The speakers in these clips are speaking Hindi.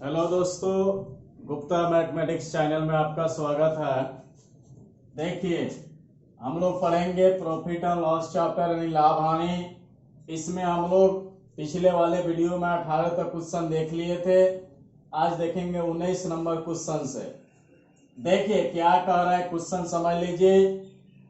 हेलो दोस्तों, गुप्ता मैथमेटिक्स चैनल में आपका स्वागत है। देखिए, हम लोग पढ़ेंगे प्रॉफिट एंड लॉस चैप्टर यानी लाभ हानि। इसमें हम लोग पिछले वाले वीडियो में 18 तक क्वेश्चन देख लिए थे। आज देखेंगे 19 नंबर क्वेश्चन से। देखिए क्या कह रहा है क्वेश्चन, समझ लीजिए।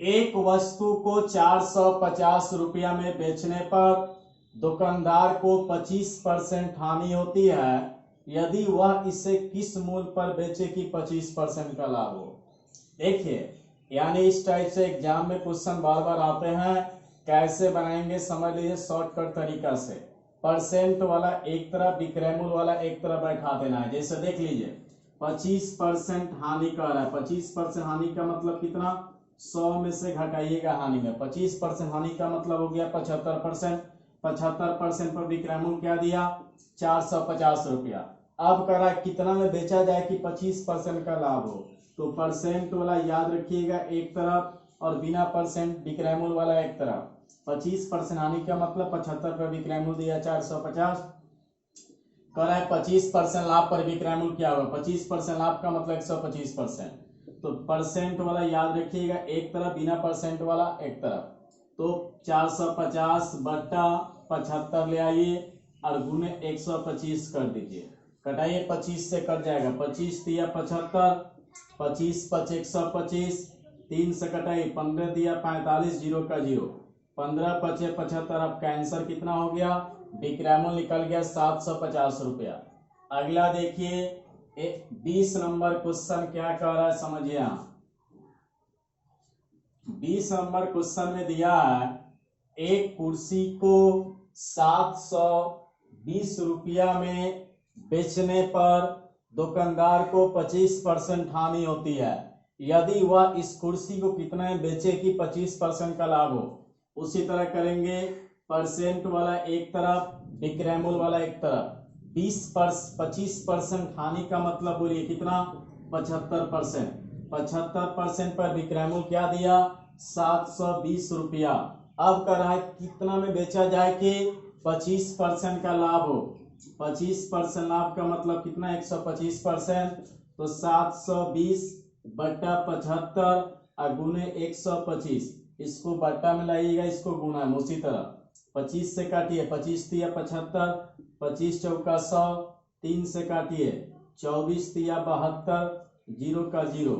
एक वस्तु को 450 रुपया में बेचने पर दुकानदार को 25% हानि होती है यदि वह इसे किस मूल्य पर बेचे कि 25% का लाभ हो। देखिए, यानी इस टाइप से एग्जाम में क्वेश्चन बार बार आते हैं। कैसे बनाएंगे समझ लीजिए, शॉर्टकट तरीका से। परसेंट वाला एक तरफ, विक्रयमूल्य वाला एक तरफ बैठा देना है। जैसे देख लीजिए, 25% हानि कर रहा है। 25% हानि का मतलब कितना? 100 में से घटाइएगा हानि में। 25% हानि का मतलब हो गया 75%। 75% पर विक्रयमूल्य क्या दिया? 450 रुपया। अब कह रहा है कितना में बेचा जाए कि 25% का लाभ हो। तो परसेंट वाला याद रखिएगा एक तरफ और बिना परसेंट विक्रयमूल्य वाला एक तरफ। 25% हानि का मतलब 75 पर विक्रयमूल्य दिया 450। कह रहा है 25% लाभ पर विक्रयमूल्य क्या होगा? 25% लाभ का मतलब 125%। तो परसेंट वाला याद रखिएगा एक तरफ, बिना परसेंट वाला एक तरफ। तो 450 बटा 75 ले आइए और गुने 125 कर दीजिए। कटाइए, 25 से कट जाएगा। 25 दिया 75, 25 5 125, 3 से कटाइए, 15 दिया 45, 0 का 0, 15 5 75। अब का आंसर कितना हो गया? विक्रयमूल्य निकल गया 750 रुपया। अगला देखिए, 20 नंबर क्वेश्चन क्या कह रहा है समझिए। यहाँ 20 नंबर क्वेश्चन में दिया है एक कुर्सी को 720 रुपया में बेचने पर दुकानदार को 25% हानि होती है यदि वह इस कुर्सी को कितना में बेचे कि 25% का लाभ हो। उसी तरह करेंगे, परसेंट वाला एक तरफ, विक्रयमूल्य वाला एक तरफ। 25% हानि का मतलब बोलिए कितना? 75%। 75% पर विक्रयमूल्य क्या दिया? 720 रुपया। अब कर रहा है कितना में बेचा जाए कि 25% का लाभ हो। 25% लाभ का मतलब कितना? 125%। तो 720 बटा 75 गुने 125। इसको बट्टा में लाइएगा, इसको गुना में। उसी तरह 25 से काटिए, 25 दिया 75, 25 चौका 100, 3 से काटिए, 24 दिया 72, 0 का 0,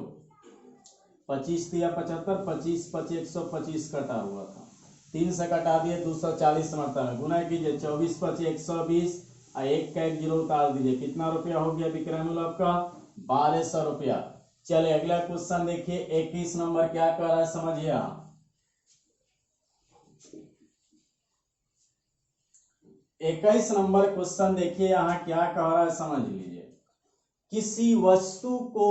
25 दिया 75, 25 5 125 कटा हुआ था। 3 से कटा दिए 240 मरता है। गुना कीजिए, 24 5 120 और 1 का 1 0 उतार दीजिए। कितना रुपया हो गया विक्रयमूल्य आपका? 1200 रुपया। चलिए अगला क्वेश्चन देखिए, 21 नंबर क्या कह रहा है समझिए। आप 21 नंबर क्वेश्चन देखिए, यहाँ क्या कह रहा है समझ लीजिए। किसी वस्तु को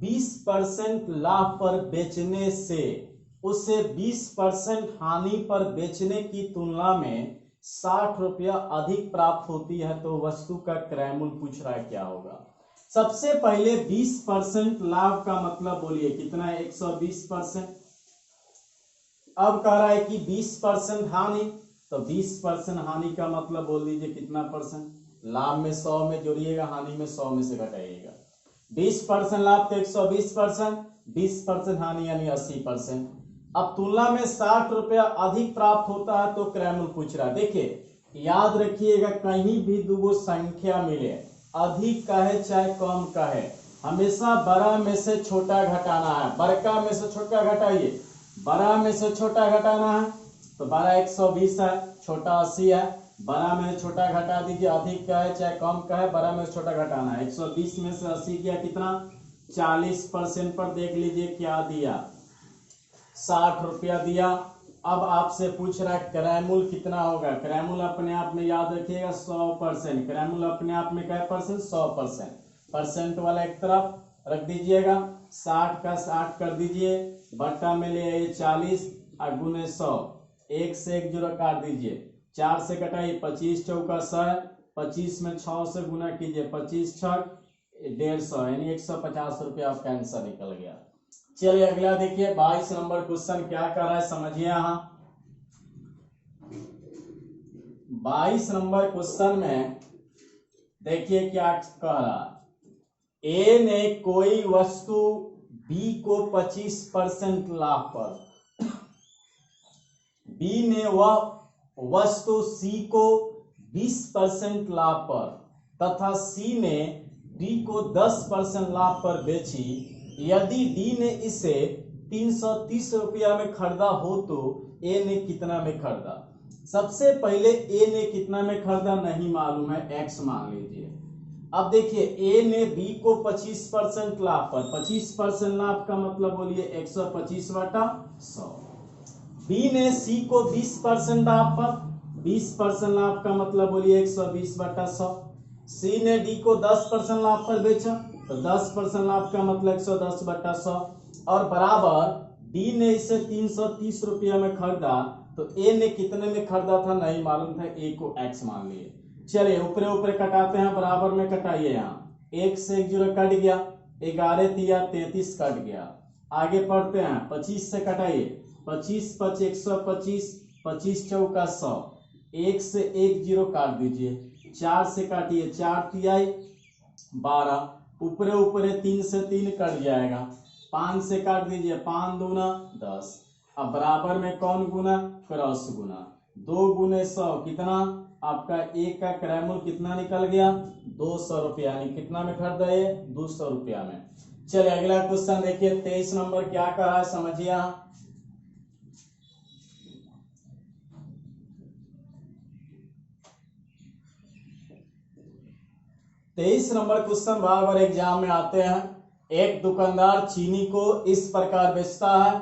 20% लाभ पर बेचने से उसे 20% हानि पर बेचने की तुलना में 60 रुपया अधिक प्राप्त होती है तो वस्तु का क्रयमूल्य पूछ रहा है क्या होगा। सबसे पहले 20% लाभ का मतलब बोलिए कितना है? 120%। अब कह रहा है कि 20% हानि, तो 20% हानि का मतलब बोल दीजिए कितना परसेंट? लाभ में 100 में जोड़िएगा, हानि में 100 में से घटाइएगा। 20% लाभ तो 120%, 20% हानि यानी 80%। अब तुलना में 60 रुपया अधिक प्राप्त होता है तो क्रयमूल्य पूछ रहा है। देखिए याद रखिएगा, कहीं भी दो संख्या मिले, अधिक कहे चाहे कम कहे, हमेशा बड़ा में से छोटा घटाना है। बड़का में से छोटा घटाइए, बड़ा में से छोटा घटाना है। तो बड़ा 120 है, छोटा 80 है। बड़ा में छोटा घटा दीजिए, अधिक का है चाहे कम का है, बड़ा में छोटा घटाना है। 120 में से 80 किया कितना? 40% पर देख लीजिए क्या दिया? 60 रुपया दिया। अब आपसे पूछ रहा है क्रयमूल्य कितना होगा। क्रयमूल्य अपने आप में याद रखिएगा 100%। क्रयमूल्य अपने आप में क्या परसेंट? 100%। परसेंट वाला एक तरफ रख दीजिएगा, 60 का 60 कर दीजिए, बट्टा में ले आइए 40 और गुने 100, 1 से 1 0 काट दीजिए, 4 से कटाइए, 25 चौका 100, 25 में 6 से गुना कीजिए, 25 छक 150 यानी 150 रुपया आपका आंसर निकल गया। चलिए अगला देखिए, 22 नंबर क्वेश्चन क्या कर रहा है समझिए। यहाँ 22 नंबर क्वेश्चन में देखिए क्या कह रहा है, ए ने कोई वस्तु बी को 25% लाभ पर, बी ने वह वस्तु सी को 20% लाभ पर तथा सी ने डी को 10% लाभ पर बेची। यदि डी ने इसे 330 रुपया में खरीदा हो तो ए ने कितना में खरीदा। सबसे पहले ए ने कितना में खरीदा नहीं मालूम है, एक्स मान लीजिए। अब देखिए ए ने बी को 25% लाभ पर, 25% लाभ का मतलब बोलिए 125/100। बी ने सी को 20% लाभ पर, 20% लाभ का मतलब बोलिए 120/100। सी ने डी को 10% लाभ पर बेचा तो 10% लाभ का मतलब 110/100 और बराबर डी ने इसे 330 रुपया में खरीदा तो ए ने कितने में खरीदा था नहीं मालूम था, ए को एक्स मान लिए। चलिए ऊपरे ऊपरे कटाते हैं, बराबर में कटाइए। यहाँ 1 से 1 0 कट गया, 11 तिया 33 कट गया। आगे पढ़ते हैं, 25 से कटाइए, 25 5 125, 25 चौका 100, 1 से 1 0 काट दीजिए, 4 से काटिए, 4 तिया 12, ऊपरे ऊपरे 3 से 3 कट जाएगा, 5 से काट दीजिए, 5 दूना 10। अब बराबर में कौन गुना, क्रॉस गुना, 2 गुने 100 कितना आपका, एक का क्रयमूल कितना निकल गया 200 रुपया, यानी कितना में खरीदा ये 200 रुपया में। चलिए अगला क्वेश्चन देखिए, 23 नंबर क्या कर रहा है समझिए। 23 नंबर क्वेश्चन बार बार एग्जाम में आते हैं। एक दुकानदार चीनी को इस प्रकार बेचता है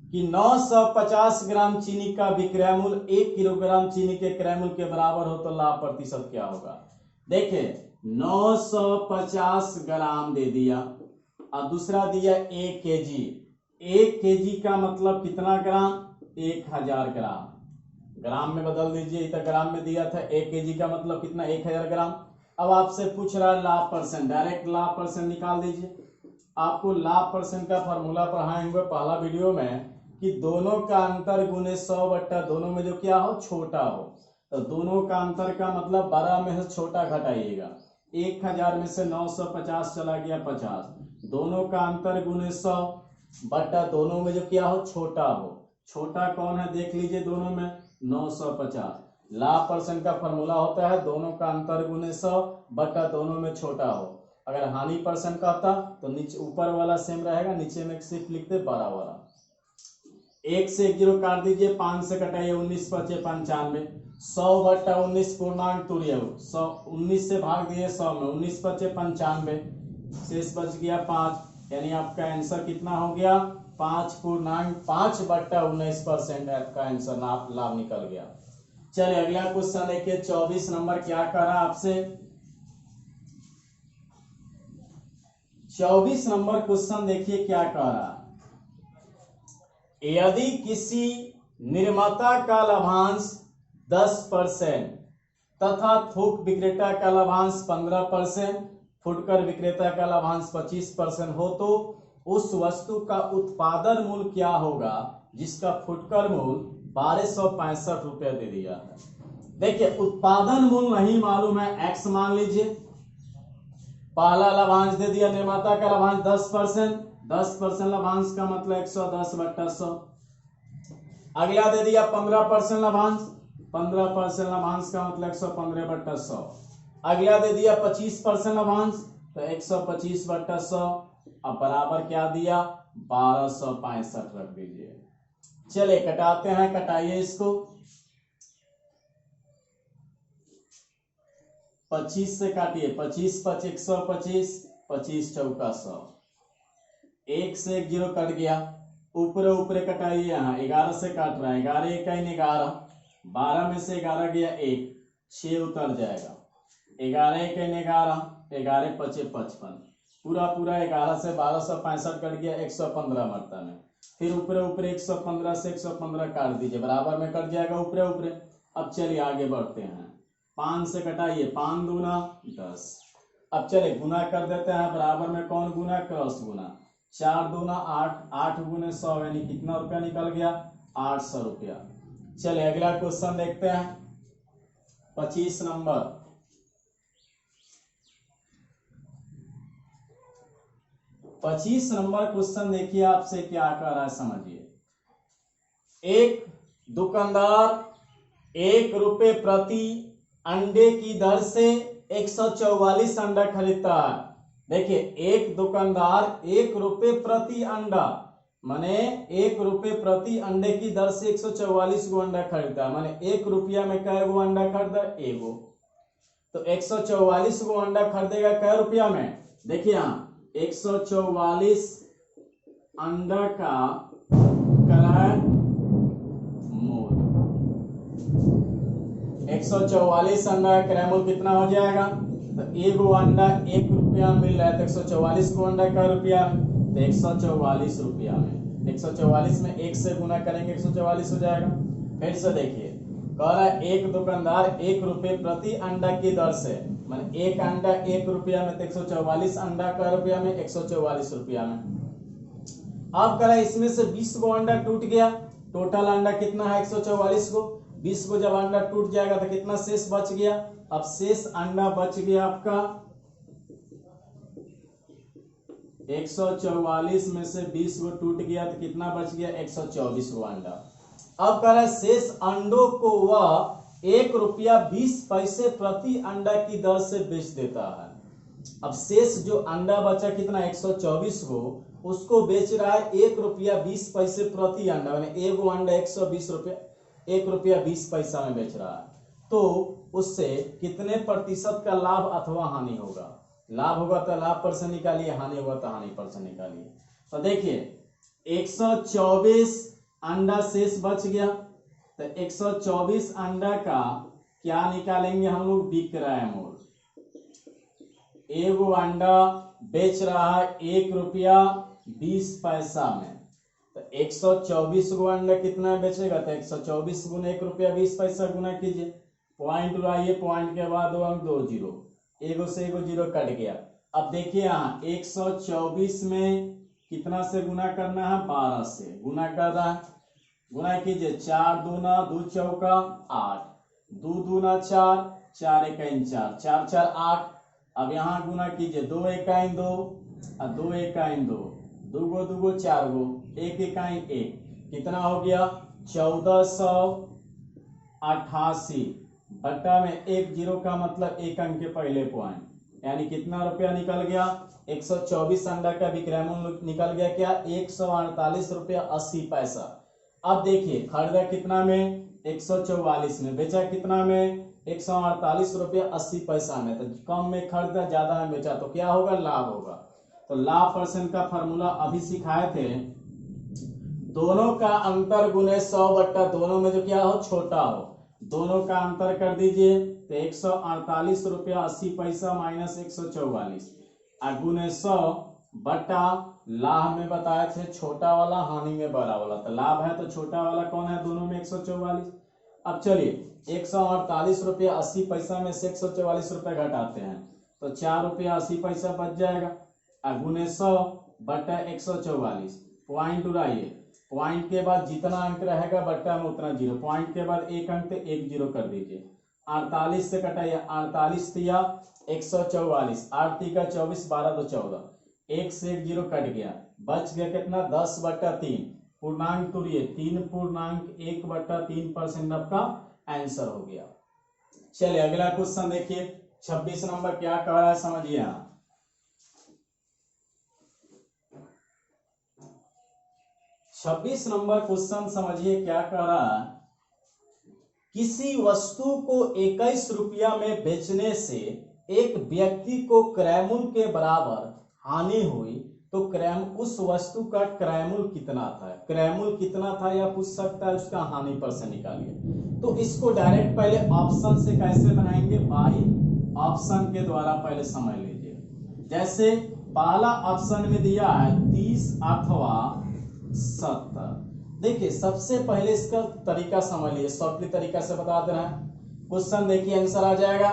कि 950 ग्राम चीनी का विक्रय मूल्य 1 किलोग्राम चीनी के क्रय मूल्य के बराबर हो तो लाभ प्रतिशत क्या होगा। देखिए 950 ग्राम दे दिया और दूसरा दिया 1 केजी। 1 केजी का मतलब कितना ग्राम, 1000 ग्राम। ग्राम में बदल दीजिए, इतना ग्राम में दिया था, 1 केजी का मतलब कितना 1000 ग्राम। अब आपसे पूछ रहा है लाभ परसेंट, डायरेक्ट लाभ परसेंट निकाल दीजिए। आपको लाभ परसेंट का फॉर्मूला पढ़ाए हुए पहला वीडियो में कि दोनों का अंतर गुने 100 बट्टा दोनों में जो क्या हो छोटा हो, तो दोनों का अंतर का मतलब बड़ा में से छोटा घटाइएगा। 1000 में से 950 चला गया 50, दोनों का अंतर गुने 100 बट्टा दोनों में जो क्या हो छोटा हो। छोटा कौन है देख लीजिए, दोनों में 950। लाभ परसेंट का फॉर्मूला होता है दोनों का अंतर गुने 100 बट्टा दोनों में छोटा हो। अगर हानि परसेंट का था तो नीचे ऊपर वाला सेम रहेगा, नीचे में सिर्फ लिखते बड़ा वाला। 1 से 1 0 काट दीजिए, 5 से कटाइए, 19 पचे 95, 100 बट्टा 19 पूर्णांक तुरिये 100, 19 से भाग दिए 100 में, 19 पचे 95, शेष बच गया 5, यानी आपका आंसर कितना हो गया 5.5 बट्टा 19% आपका आंसर लाभ निकल गया। चलिए अगला क्वेश्चन देखिए, 24 नंबर क्या कर रहा है आपसे। 24 नंबर क्वेश्चन देखिए क्या कह रहा है, यदि किसी निर्माता का लाभांश 10% तथा थोक विक्रेता का लाभांश 15%, फुटकर विक्रेता का लाभांश 25% हो तो उस वस्तु का उत्पादन मूल्य क्या होगा जिसका फुटकर मूल्य 1265 रुपया दे दिया है। देखिए उत्पादन मूल्य नहीं मालूम है, एक्स मान लीजिए। पहला लाभांश दे दिया निर्माता का लाभांश 10%, 10% लाभांश का मतलब 110/100। अगला दे दिया 15% लाभांश, 15% लाभांश का मतलब 115/100। अगला दे दिया 25% लाभांश तो 125/100। अब बराबर क्या दिया 1265 रख दीजिए। चलिए कटाते हैं, कटाइए इसको। 25 से काटिए, 25 5 125, 25 चौका 100, 1 से 1 0 कट गया, ऊपरे ऊपरे कटाइए। यहाँ 11 से काट रहा है, 11 1 11, 12 में से 11 गया 1, 6 उतर जाएगा, 11 1 11, 11 5 55, पूरा पूरा 11 से 1265 कट गया 115 मरता में। फिर ऊपरे ऊपरे 115 से 115 काट दीजिए, बराबर में कट जाएगा ऊपरे ऊपरे। अब चलिए आगे बढ़ते हैं, 5 से कटाइए, 5 दूना 10। अब चलिए गुना कर देते हैं, बराबर में कौन गुना, क्रॉस गुना। 4 दूना 8, 8 गुने 100 यानी कितना रुपया निकल गया 800 रुपया। चलिए अगला क्वेश्चन देखते हैं, 25 नंबर। 25 नंबर क्वेश्चन देखिए आपसे क्या कह रहा है समझिए। एक दुकानदार 1 रुपये प्रति अंडे की दर से 144 अंडा खरीदता है। देखिए एक दुकानदार 1 रुपये प्रति अंडा माने 1 रुपये प्रति अंडे की दर से 144 गो अंडा खरीदता है, माने 1 रुपया में कै गो अंडा खरीदा, एगो। तो 144 गो अंडा खरीदेगा कै रुपया में, देखिए यहाँ 144 अंडा का क्रय मूल्य, 144 अंडा का क्रय मूल्य कितना हो जाएगा, तो एगो अंडा 1 रुपया मिल रहा है, तो 144 गो अंडा कै रुपया में, तो 144 रुपया में। 144 में 1 से गुना करेंगे 144 हो जाएगा। फिर से देखिए कह रहा है एक दुकानदार 1 रुपये प्रति अंडा की दर से, माने एक अंडा 1 रुपया में, तो 144 अंडा कै रुपया में, 144 रुपया में। अब कह रहा है इसमें से 20 गो अंडा टूट गया, टोटल अंडा कितना है 144 गो, 20 गो जब अंडा टूट जाएगा तो कितना शेष बच गया, अब शेष अंडा बच गया आपका 144 में से 20 गो टूट गया तो कितना बच गया 124 गो अंडा। अब कह रहा है शेष अंडों को वह 1 रुपया 20 पैसे प्रति अंडा की दर से बेच देता है। अब शेष जो अंडा बचा कितना 124 गो, उसको बेच रहा है 1 रुपया 20 पैसे प्रति अंडा, यानी एगो अंडा 120 रुपया, 1 रुपया 20 पैसा में बेच रहा है। तो उससे कितने प्रतिशत का लाभ अथवा हानि होगा, लाभ होगा तो लाभ पर से निकालिए, हानि होगा तो हानि पर से निकालिए। तो देखिए 124 अंडा शेष बच गया, तो 124 अंडा का क्या निकालेंगे हम लोग, विक्रय मूल्य। एगो अंडा बेच रहा है 1 रुपया 20 पैसा में, तो 124 गो अंडा कितना बेचेगा, तो 124 गुना 1 रुपया 20 पैसा गुना कीजिए, पॉइंट उड़ाइए, पॉइंट के बाद 2 अंक 2 जीरो, एगो से एगो जीरो कट गया। अब देखिए यहाँ 124 में कितना से गुना करना है, 12 से गुना कर रहा है, गुना कीजिए, 4 दूना 2 चौका 8, 2 दूना 4, 4 इकाइन 4, 4 4 8। अब यहाँ गुना कीजिए, 2 इकाइन 2 और 2 इकाइन 2, 2 गो 2 गो 4 गो, 1 इकाइन 1, कितना हो गया 1488 बट्टा में 1 जीरो का मतलब 1 अंक के पहले पॉइंट, यानी कितना रुपया निकल गया 124 अंडा का विक्रय मूल्य निकल गया क्या 148 रुपया 80 पैसा। अब देखिए खरीदा कितना में 144 में, बेचा कितना में 148 रुपया 80 पैसा में, तो कम में खरीदा ज्यादा में बेचा तो क्या होगा, लाभ होगा। तो लाभ परसेंट का फॉर्मूला अभी सिखाए थे, दोनों का अंतर गुने 100 बट्टा दोनों में जो क्या हो छोटा हो, दोनों का अंतर कर दीजिए, तो 148 रुपया 80 पैसा माइनस 144 गुने 100 बट्टा लाभ में बताए थे छोटा वाला, हानि में बड़ा वाला, तो लाभ है तो छोटा वाला कौन है दोनों में 144। अब चलिए 148 रुपया 80 पैसा में से 144 रुपया घटाते हैं, तो 4 रुपया 80 पैसा बच जाएगा, गुने 100 बट्टा 144, पॉइंट उड़ाइए, पॉइंट के बाद जितना अंक रहेगा बट्टा में उतना जीरो, पॉइंट के बाद 1 अंक तो 1 जीरो कर दीजिए, 48 से कटाइए, 48 दिया 144, 8 का 24, 12 तो 14, 1 से 1 जीरो कट गया, बच गया कितना 10 बट्टा 3, पूर्णांक तोड़िए 3.1/3% आपका आंसर हो गया। चलिए अगला क्वेश्चन देखिए 26 नंबर क्या कह रहा है समझिए। यहाँ 26 नंबर क्वेश्चन समझिए क्या कह रहा है, किसी वस्तु को 21 रुपया में बेचने से एक व्यक्ति को क्रय मूल्य के बराबर हानि हुई, तो उस वस्तु का क्रय मूल्य कितना था, क्रय मूल्य कितना था या पूछ सकता है, उसका हानि पर से निकालिए। तो इसको डायरेक्ट पहले ऑप्शन से कैसे बनाएंगे, बाई ऑप्शन के द्वारा पहले समझ लीजिए। जैसे पहला ऑप्शन में दिया है 30 अथवा 70, देखिए सबसे पहले इसका तरीका समझ लीजिए, शॉर्टली तरीका से बता दे रहा है। क्वेश्चन देखिए आंसर आ जाएगा,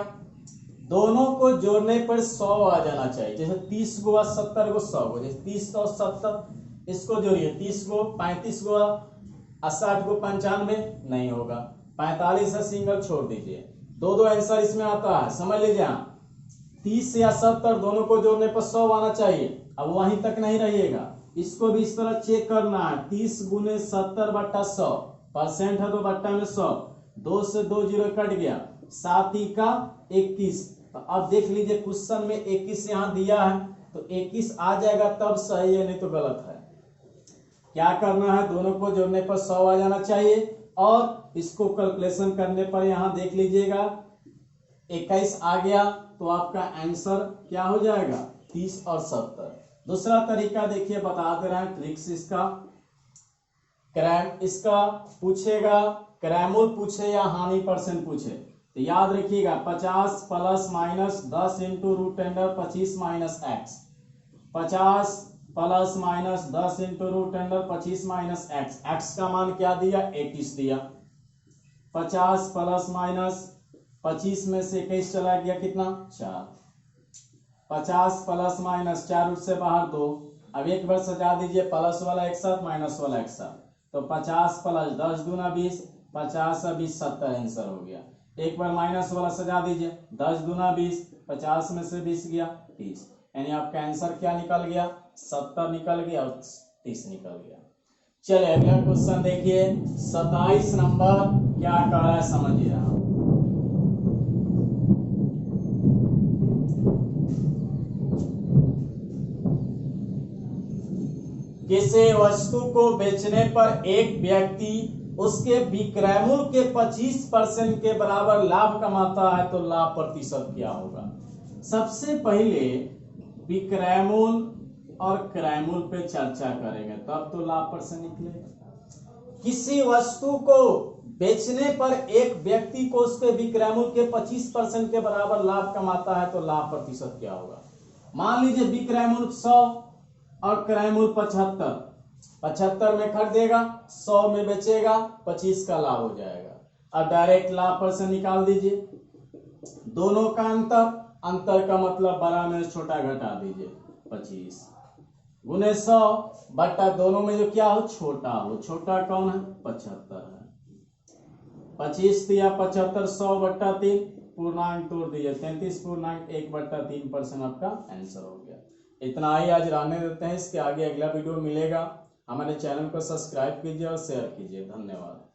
दोनों को जोड़ने पर 100 आ जाना चाहिए, जैसे 30 गो 70 गो 100 गो, जैसे 30 और 70 इसको जोड़िए, 30 गो 35 गो 60 गो 95 नहीं होगा, 45 है सिंगल छोड़ दीजिए, दो आंसर इसमें आता है समझ लीजिए। 30 या 70 दोनों को जोड़ने पर 100 आना चाहिए। अब वहीं तक नहीं रहिएगा, इसको भी इस तरह चेक करना है। 30 गुने 70 बट्टा 100, परसेंट है तो बट्टा में 100, 2 से 2 जीरो कट गया, 7 का 21। तो अब देख लीजिए क्वेश्चन में 21 यहाँ दिया है, तो 21 आ जाएगा तब सही है, नहीं तो गलत है। क्या करना है, दोनों को जोड़ने पर 100 आ जाना चाहिए, और इसको कैलकुलेशन करने पर यहाँ देख लीजिएगा 21 आ गया, तो आपका आंसर क्या हो जाएगा, 30 और 70। दूसरा तरीका देखिए, बता दे रहा है ट्रिक्स इसका। इसका पूछेगा क्रैमूल पूछे या हानि परसेंट पूछे, तो याद रखिएगा 50 plus minus 10 into root under 25 minus x, 50 plus minus 10 into root under 25 minus x, x का मान क्या दिया, 21 दिया। 50 प्लस माइनस 25 में से 21 चला गया कितना, 4। 50 प्लस माइनस 4 रूट से बाहर 2। अब एक बार सजा दीजिए, प्लस वाला एक साथ माइनस वाला एक साथ, तो 50 प्लस 10 दूना 20, 50 और 20 70 आंसर हो गया। एक बार माइनस वाला सजा दीजिए, 10 दूना 20, 50 में से 20 गया 30, यानी आपका आंसर क्या निकल गया, 70 निकल गया और 30 निकल गया। चलिए अगला क्वेश्चन देखिए, 27 नंबर क्या कह रहा है समझिए। किसी वस्तु को बेचने पर एक व्यक्ति उसके विक्रय मूल्य के 25% के बराबर लाभ कमाता है, तो लाभ प्रतिशत क्या होगा। सबसे पहले विक्रय मूल्य और क्रय मूल्य पे चर्चा करेंगे, तब तो लाभ परसेंट निकलेगा। किसी वस्तु को बेचने पर एक व्यक्ति को उसके विक्रय मूल्य के 25% के बराबर लाभ कमाता है, तो लाभ प्रतिशत क्या होगा। मान लीजिए विक्रय मूल्य 100 और क्रय मूल्य 75, 75 में खरीदेगा, 100 में बेचेगा, 25 का लाभ हो जाएगा। अब डायरेक्ट लाभ परसेंट निकाल दीजिए, दोनों का अंतर का मतलब बड़ा में छोटा घटा दीजिए, 25 गुने 100 बट्टा दोनों में जो क्या हो, छोटा हो, छोटा कौन है, 75 है। 25 दिया 75, 100 बट्टा 3, पूर्णांक तोड़ दिए 33.1/3% आपका आंसर हो गया। इतना ही आज रहने देते हैं, इसके आगे अगला वीडियो मिलेगा। हमारे चैनल को सब्सक्राइब कीजिए और शेयर कीजिए। धन्यवाद।